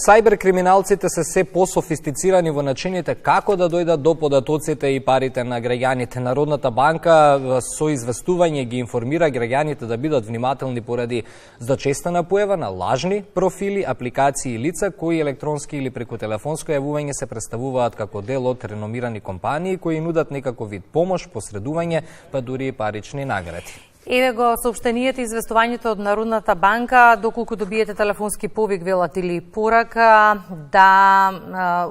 Сајбер-криминалците се пософистицирани во начините како да дојдат до податоците и парите на граѓаните. Народната банка со известување ги информира граѓаните да бидат внимателни поради зачестена појава на лажни профили, апликации и лица кои електронски или преку телефонско јавување се представуваат како дел од реномирани компании кои нудат некаков вид помош, посредување, па дури и парични награди. Еве го соопштенијето и известувањето од Народната банка, доколку добиете телефонски повик, велат или порака,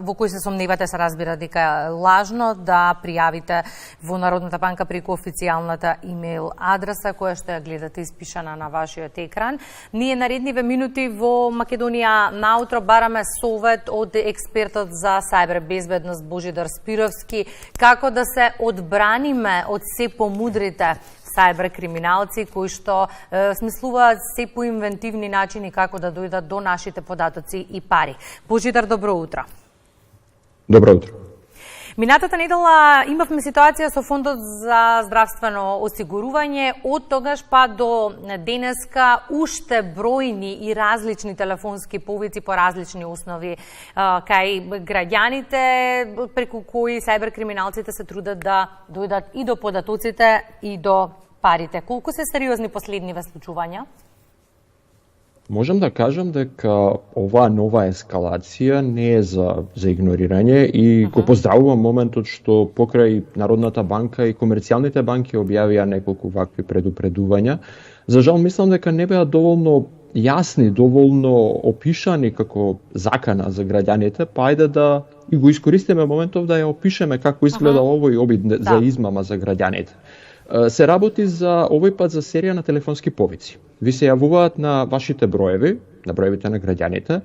во кој се сомневате, се разбира дека е лажно, да пријавите во Народната банка преку официјалната имејл адреса, која што ја гледате испишана на вашиот екран. Ние наредниве минути во Македонија наутро бараме совет од експертот за сајбер-безбедност Божидар Спировски, како да се одбраниме од се помудрите сајбер-криминалци кои што смислуваат се поинвентивни начини како да дојдат до нашите податоци и пари. Божидар, добро утро. Добро утро. Минатата недела имавме ситуација со Фондот за здравствено осигурување. Од тогаш па до денеска уште бројни и различни телефонски повици по различни основи кај граѓаните, преку кои сајбер-криминалците се трудат да дојдат и до податоците и до парите. Колку се сериозни последниве случувања? Можам да кажам дека оваа нова ескалација не е за игнорирање и го поздравувам моментот што покрај Народната банка и комерцијалните банки објавија неколку вакви предупредувања. За жал мислам дека не беа доволно јасни, доволно опишани како закана за граѓаните, па ајде да и го искористиме моментов да ја опишеме како изгледа овој обид за измама за граѓаните. Се работи за овој пат за серија на телефонски повици. Ви се јавуваат на вашите броеви, на броевите на граѓаните,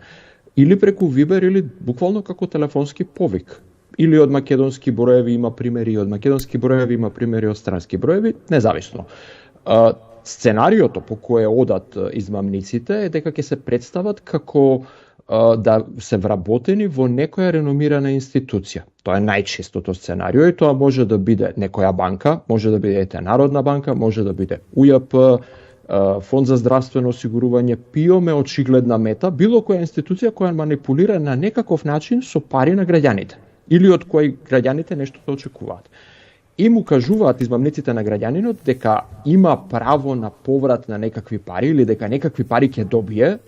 или преку Вибер, или буквално како телефонски повик. Или од македонски броеви има примери, од македонски броеви има примери, од странски броеви, независно. Сценариото по кое одат измамниците е дека ќе се представат како да се вработени во некоја реномирана институција. Тоа е најчестото сценарио и тоа може да биде некоја банка, може да биде Народна банка, може да биде УЈП, Фонд за здравствено осигурување, ПИОМ очигледна мета, било која институција која манипулира на некаков начин со пари на граѓаните или од кои граѓаните нешто да очекуваат. И му кажуваат измамниците на граѓанинот дека има право на поврат на некакви пари или дека некакви пари ќе добие.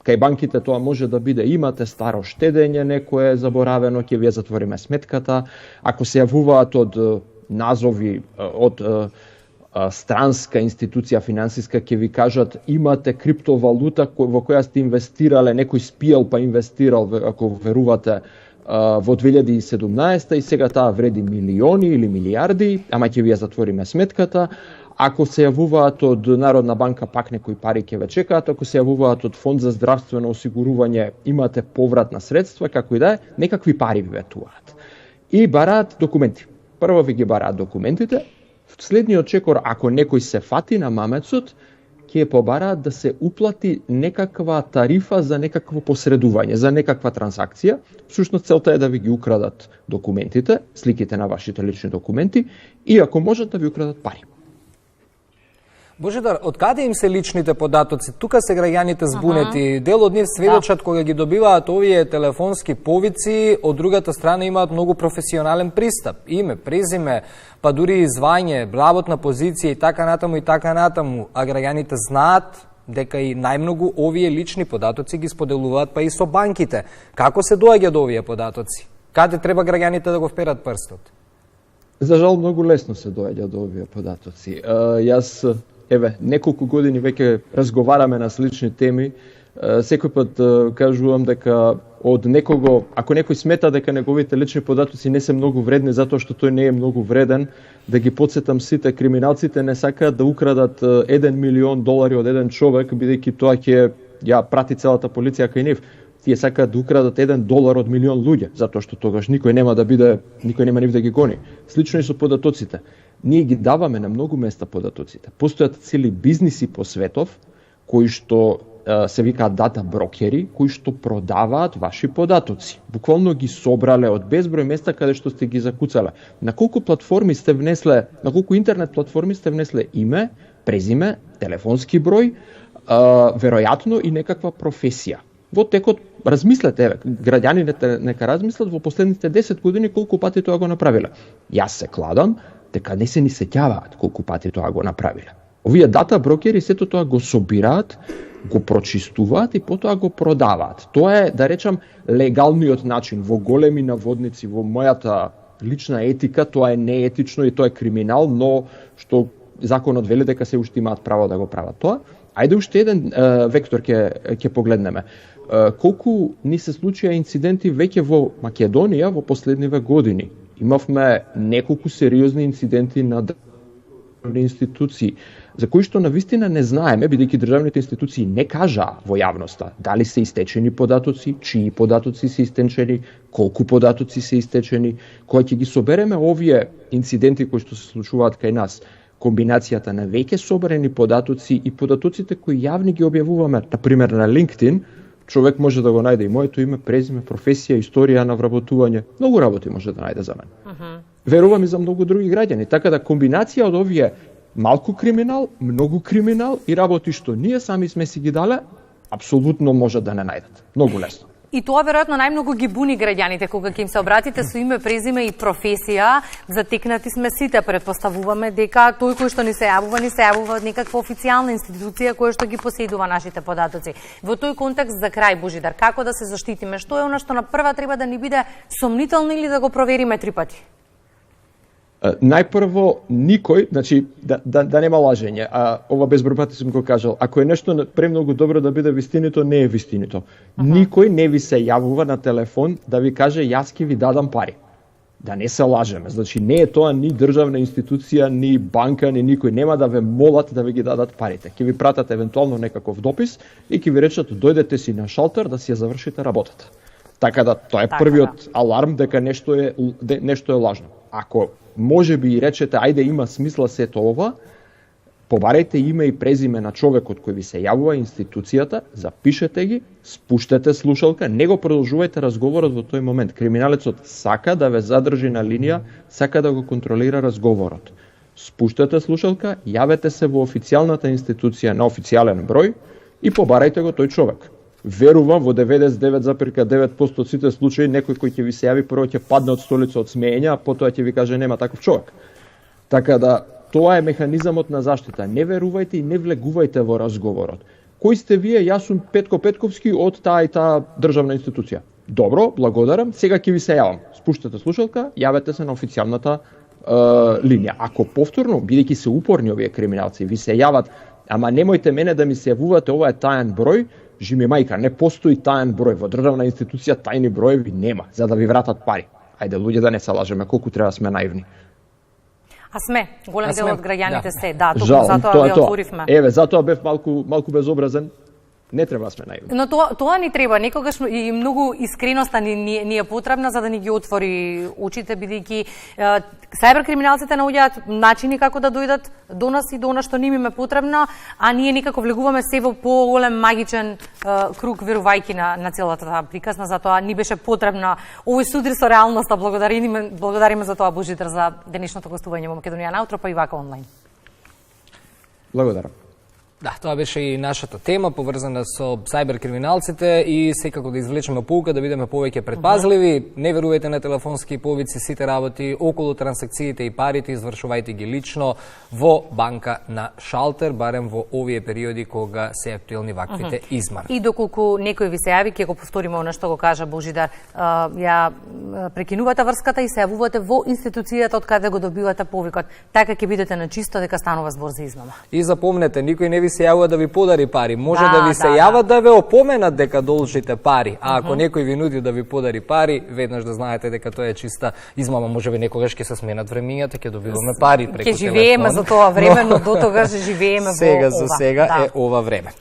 Кај банките тоа може да биде имате старо штедење, некое заборавено, ќе ви ја затвориме сметката. Ако се јавуваат од назови, од странска институција финансиска, ќе ви кажат имате криптовалута во која сте инвестирале, некој спиел па инвестирал, ако верувате, во 2017 и сега таа вреди милиони или милиарди, ама ќе ви ја затвориме сметката. Ако се јавуваат од Народна банка, пак некои пари ќе ве чекаат. Ако се јавуваат од Фонд за здравствено осигурување, имате поврат на средства, како и да е, некакви пари ви ветуваат. И бараат документи. Прво ви ги бараат документите, следниот чекор, ако некој се фати на мамецот, ќе побараат да се уплати некаква тарифа за некакво посредување, за некаква трансакција. Всушност целта е да ви ги украдат документите, сликите на вашите лични документи и ако можат да ви украдат пари. Божидар, од каде им се личните податоци? Тука се граѓаните збунети. Дел од нив сведочат кога ги добиваат овие телефонски повици, од другата страна имаат многу професионален пристап. Име, презиме, па дури и звање, работна позиција и така натаму, а граѓаните знаат дека и најмногу овие лични податоци ги споделуваат па и со банките. Како се доаѓа до овие податоци? Каде треба граѓаните да го вперат прстот? За жал, многу лесно се доаѓа до овие податоци. Јас неколку години веќе разговараме на слични теми. Секој пат кажувам дека од некого, ако некој смета дека неговите лични податоци не се многу вредни затоа што тој не е многу вреден, да ги потсетам сите, криминалците не сакаат да украдат $1 милион од еден човек, бидејќи тоа ќе ја прати целата полиција кај нив. Тие сакаат да украдат $1 од милион луѓе, затоа што тогаш никој нема нив да ги гони. Слично и со податоците. Ние ги даваме на многу места податоците. Постојат цели бизниси по светов кои што се викаат дата брокери, кои што продаваат ваши податоци. Буквално ги собрале од безброј места каде што сте ги закуцале. На колку платформи сте внесле, на колку интернет платформи сте внесле име, презиме, телефонски број, веројатно и некаква професија. Во текот размислете, еве, граѓаните нека размислат во последните 10 години колку пати тоа го направиле. Јас се кладам дека не се ни сеќаваат колку пати тоа го направиле. Овие дата брокери сето тоа го собираат, го прочистуваат и потоа го продаваат. Тоа е, да речам, легалниот начин. Во големи наводници, во мојата лична етика, тоа е неетично и тоа е криминал, но што законот вели дека се уште имаат право да го прават тоа. Ајде уште еден вектор ќе погледнеме. Колку ни се случија инциденти веќе во Македонија во последниве години. Имавме неколку сериозни инциденти на државни институции, за кои што навистина не знаеме, бидејќи државните институции не кажаа во јавноста дали се истечени податоци, чии податоци се истечени, колку податоци се истечени. Кога ќе ги собереме овие инциденти кои што се случуваат кај нас, комбинацијата на веќе собрани податоци и податоците кои јавни ги објавуваме, на пример на LinkedIn, човек може да го најде и моето име, презиме, професија, историја на вработување. Многу работи може да најде за мене. Верувам и за многу други граѓани. Така да комбинација од овие малку криминал, многу криминал и работи што ние сами сме си ги дале, апсолутно може да не најдат. Многу лесно. И тоа веројатно најмногу ги буни граѓаните кога ќе им се обратите со име, презиме и професија. Затекнати сме сите, претпоставуваме дека тој кој што ни се јавува од некаква официјална институција која што ги поседува нашите податоци. Во тој контекст за крај, Божидар, како да се заштитиме? Што е она што на прва треба да ни биде сомнително или да го провериме 3 пати? Најпрво, никој, значи, да нема лажење, ова безброј пати сум го кажал, ако е нешто премногу добро да биде вистинито, не е вистинито. Никој не ви се јавува на телефон да ви каже јас ќе ви дадам пари. Да не се лажеме, значи не е тоа ни државна институција, ни банка, ни никој нема да ве молат да ви ги дадат парите. Ќе ви пратат евентуално некаков допис и ќе ви речат дојдете си на шалтер да си ја завршите работата. Така да тоа е првиот аларм дека нешто е лажно. Ако може би и речете, ајде има смисла сето ова, побарајте име и презиме на човекот кој ви се јавува институцијата, запишете ги, спуштете слушалка, не го продолжувајте разговорот во тој момент. Криминалецот сака да ве задржи на линија, сака да го контролира разговорот. Спуштете слушалка, јавете се во официјалната институција на официјален број и побарајте го тој човек. Верувам во 99,9% од сите случаи некој кој ќе ви се јави прво ќе падне од столица од смеење, а потоа ќе ви каже нема таков човек. Така да тоа е механизамот на заштита. Не верувајте и не влегувајте во разговорот. Кој сте вие? Јас сум Петко Петковски од таа и таа државна институција. Добро, благодарам. Сега ќе ви се јавам. Спуштете слушалка, јавете се на официјалната линија. Ако повторно, бидејќи се упорни овие криминалци, ви се јават, ама немојте мене да ми се јавувате, ова е таен број, жими мајка, не постои таен број. Во државна институција тајни броеви нема, за да ви вратат пари. Ајде, луѓе, да не се лажеме, колку треба сме наивни. А сме, голем дел од граѓаните се, да, затоа ви отворивме. Еве, затоа бев малку безобразен. Не треба сме наивни. Но тоа ни треба, некогаш и многу искреноста ни е потребна за да ни ги отвори очите, бидејќи сајберкриминалците наоѓаат начини како да дојдат до нас и до она што ним е потребно, а ние некако влегуваме се во поголем магичен круг верувајќи на целата таа приказна, затоа ни беше потребно овој судрин со реалноста. Благодариме за тоа, Божидар, за денешното гостување во Македонија на утро, па и вака онлайн. Благодарам. Да, тоа беше и нашата тема, поврзана со сајберкриминалците и секако да извлечеме поука, да бидеме повеќе предпазливи. Не верувајте на телефонски повици, сите работи околу трансакциите и парите, извршувајте ги лично во банка на шалтер, барем во овие периоди кога се актуелни ваквите измами. И доколку некој ви се јави, ќе го повториме она што го кажа Божидар, ја прекинувате врската и се јавувате во институцијата од каде го добивате повикот. Така ќе бидете на чисто дека станува збор за измама. И запомнете, никој не ви се јавува да ви подари пари. Може да ви се јава да ве опоменат дека должите пари. А ако некој ви нуди да ви подари пари, веднаш да знаете дека тоа е чиста измама. Можеби некогаш ќе се сменат времињата, ќе добиваме пари преку телефон. Ќе живееме за тоа време, но до тогаш живееме во ова. Сега за сега е ова време.